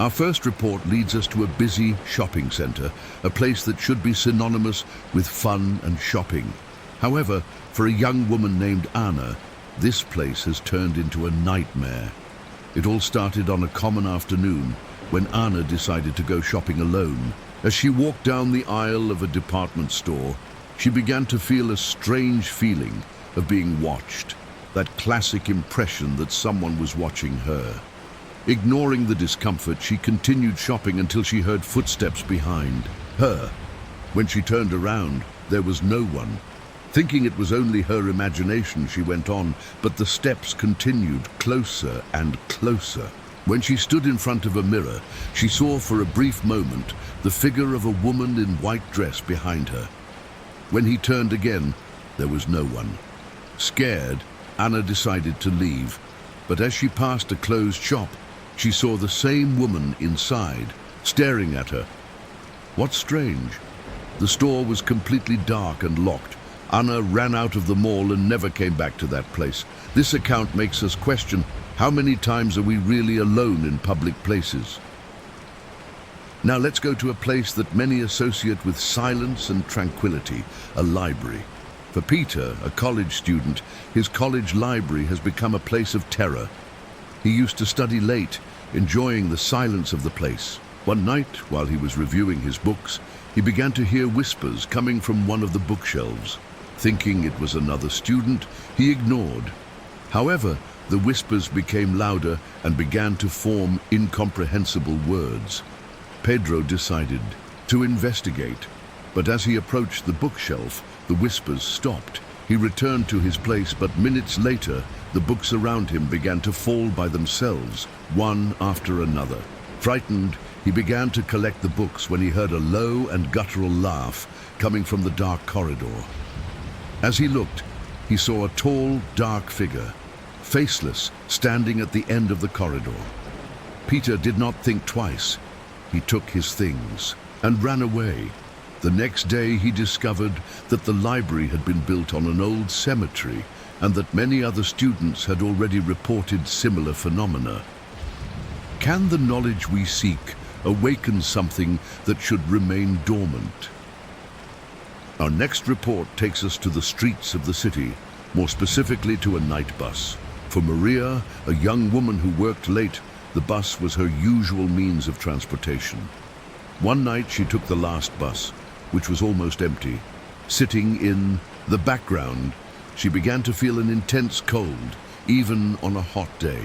Our first report leads us to a busy shopping center, a place that should be synonymous with fun and shopping. However, for a young woman named Anna, this place has turned into a nightmare. It all started on a common afternoon when Anna decided to go shopping alone. As she walked down the aisle of a department store, she began to feel a strange feeling of being watched, that classic impression that someone was watching her. Ignoring the discomfort, she continued shopping until she heard footsteps behind her. When she turned around, there was no one. Thinking it was only her imagination, she went on, but the steps continued closer and closer. When she stood in front of a mirror, she saw for a brief moment the figure of a woman in white dress behind her. When he turned again, there was no one. Scared, Anna decided to leave, but as she passed a closed shop, she saw the same woman inside, staring at her. What's strange? The store was completely dark and locked. Anna ran out of the mall and never came back to that place. This account makes us question, how many times are we really alone in public places? Now let's go to a place that many associate with silence and tranquility, a library. For Peter, a college student, his college library has become a place of terror. He used to study late, enjoying the silence of the place. One night, while he was reviewing his books, he began to hear whispers coming from one of the bookshelves. Thinking it was another student, he ignored. However, the whispers became louder and began to form incomprehensible words. Pedro decided to investigate, but as he approached the bookshelf, the whispers stopped. He returned to his place, but minutes later, the books around him began to fall by themselves, one after another. Frightened, he began to collect the books when he heard a low and guttural laugh coming from the dark corridor. As he looked, he saw a tall, dark figure, faceless, standing at the end of the corridor. Peter did not think twice. He took his things and ran away. The next day, he discovered that the library had been built on an old cemetery and that many other students had already reported similar phenomena. Can the knowledge we seek awaken something that should remain dormant? Our next report takes us to the streets of the city, more specifically to a night bus. For Maria, a young woman who worked late, the bus was her usual means of transportation. One night she took the last bus, which was almost empty. Sitting in the background, she began to feel an intense cold, even on a hot day.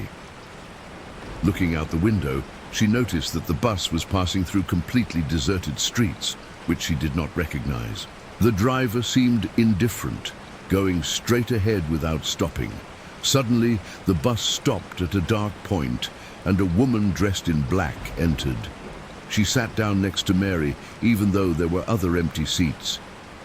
Looking out the window, she noticed that the bus was passing through completely deserted streets, which she did not recognize. The driver seemed indifferent, going straight ahead without stopping. Suddenly, the bus stopped at a dark point, and a woman dressed in black entered. She sat down next to Mary, even though there were other empty seats.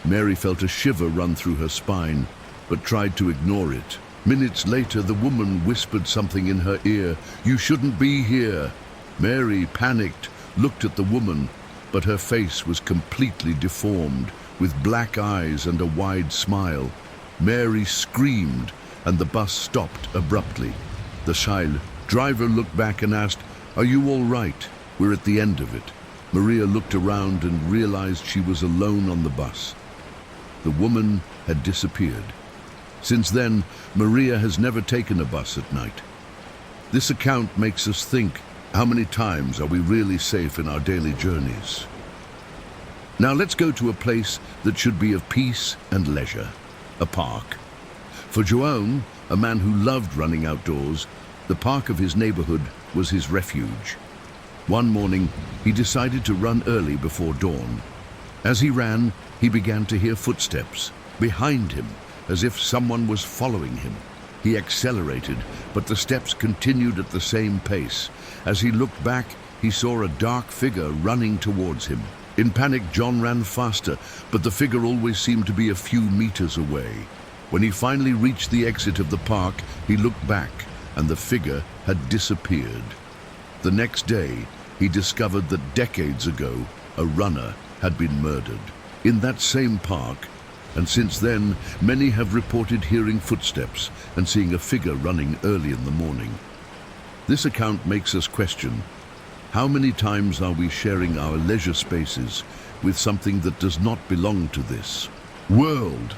Mary felt a shiver run through her spine, but tried to ignore it. Minutes later, the woman whispered something in her ear, "You shouldn't be here." Mary, panicked, looked at the woman, but her face was completely deformed, with black eyes and a wide smile. Mary screamed, and the bus stopped abruptly. The driver looked back and asked, "Are you all right? We're at the end of it." Maria looked around and realized she was alone on the bus. The woman had disappeared. Since then, Maria has never taken a bus at night. This account makes us think, how many times are we really safe in our daily journeys? Now let's go to a place that should be of peace and leisure, a park. For João, a man who loved running outdoors, the park of his neighborhood was his refuge. One morning, he decided to run early before dawn. As he ran, he began to hear footsteps behind him, as if someone was following him. He accelerated, but the steps continued at the same pace. As he looked back, he saw a dark figure running towards him. In panic, John ran faster, but the figure always seemed to be a few meters away. When he finally reached the exit of the park, he looked back, and the figure had disappeared. The next day, he discovered that decades ago, a runner had been murdered in that same park, and since then, many have reported hearing footsteps and seeing a figure running early in the morning. This account makes us question, How many times are we sharing our leisure spaces with something that does not belong to this world?